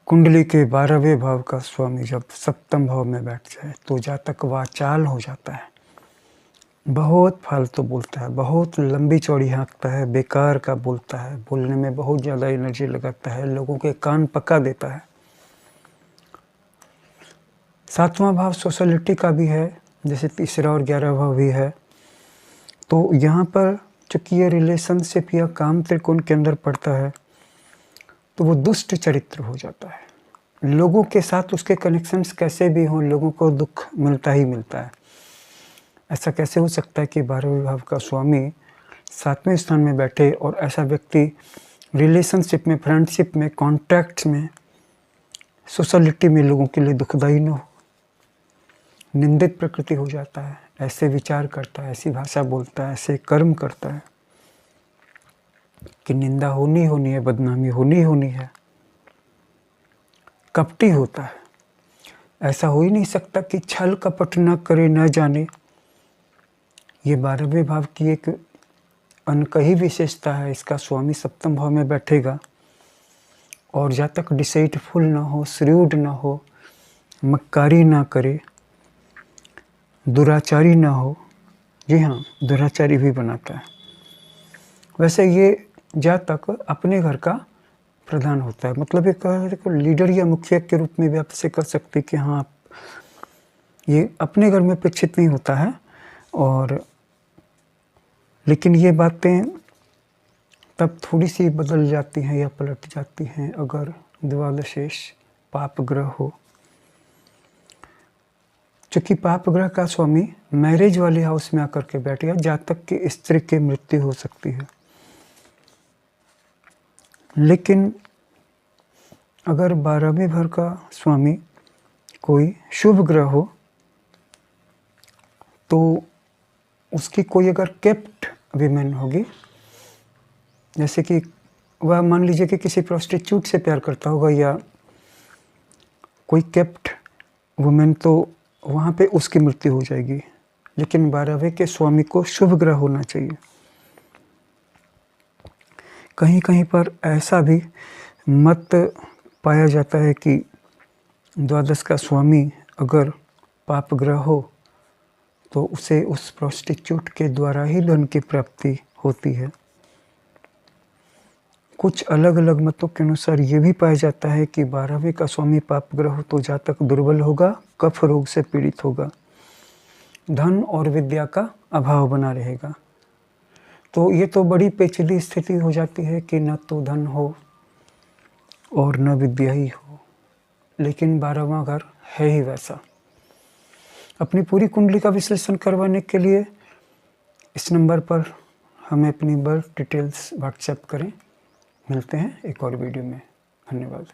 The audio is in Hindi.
कुंडली के 12वें भाव का स्वामी जब सप्तम भाव में बैठ जाए तो जातक वाचाल हो जाता है, बहुत फालतू बोलता है, बहुत लंबी चौड़ी हाँकता है, बेकार का बोलता है, बोलने में बहुत ज़्यादा एनर्जी लगाता है, लोगों के कान पका देता है। 7वां भाव सोशलिटी का भी है, जैसे तीसरा और 11वां भाव भी है। तो यहाँ पर चूँकि ये रिलेशनशिप या काम त्रिकोण के अंदर पड़ता है तो वो दुष्ट चरित्र हो जाता है। लोगों के साथ उसके कनेक्शंस कैसे भी हों, लोगों को दुख मिलता ही मिलता है। ऐसा कैसे हो सकता है कि 12वें भाव का स्वामी 7वें स्थान में बैठे और ऐसा व्यक्ति रिलेशनशिप में, फ्रेंडशिप में, कॉन्टैक्ट में, सोशलिटी में लोगों के लिए दुखदाई न हो, निंदित प्रकृति हो जाता है, ऐसे विचार करता है, ऐसी भाषा बोलता है, ऐसे कर्म करता है कि निंदा होनी होनी है, बदनामी होनी होनी है, कपटी होता है। ऐसा हो ही नहीं सकता कि छल कपट न करे न जाने। ये 12वें भाव की एक अनकही विशेषता है। इसका स्वामी सप्तम भाव में बैठेगा और जातक डिसेटफुल ना हो, श्रूड ना हो, मक्कारी ना करे, दुराचारी ना हो। जी हाँ, दुराचारी भी बनाता है। वैसे ये जातक अपने घर का प्रधान होता है, मतलब एक लीडर या मुखिया के रूप में भी आप इसे कर सकते कि हाँ, ये अपने घर में अपेक्षित नहीं होता है। और लेकिन ये बातें तब थोड़ी सी बदल जाती हैं या पलट जाती हैं अगर द्वादशेश पाप ग्रह हो। चूँकि पाप ग्रह का स्वामी मैरिज वाले हाउस में आकर के बैठ गया, जातक की स्त्री की मृत्यु हो सकती है। लेकिन अगर 12वें घर का स्वामी कोई शुभ ग्रह हो तो उसकी कोई अगर केप्ट विमेन होगी, जैसे कि वह मान लीजिए कि किसी प्रोस्टिट्यूट से प्यार करता होगा या कोई केप्ट वुमेन, तो वहाँ पे उसकी मृत्यु हो जाएगी। लेकिन 12वें के स्वामी को शुभ ग्रह होना चाहिए। कहीं कहीं पर ऐसा भी मत पाया जाता है कि द्वादश का स्वामी अगर पाप ग्रह हो तो उसे उस प्रोस्टिट्यूट के द्वारा ही धन की प्राप्ति होती है। कुछ अलग अलग मतों के अनुसार ये भी पाया जाता है कि 12वें का स्वामी पाप ग्रह हो तो जातक दुर्बल होगा, कफ रोग से पीड़ित होगा, धन और विद्या का अभाव बना रहेगा। तो ये तो बड़ी पेचीदी स्थिति हो जाती है कि न तो धन हो और न विद्या ही हो। लेकिन 12वां घर है ही वैसा। अपनी पूरी कुंडली का विश्लेषण करवाने के लिए इस नंबर पर हमें अपनी बर्थ डिटेल्स व्हाट्सएप करें। मिलते हैं एक और वीडियो में। धन्यवाद।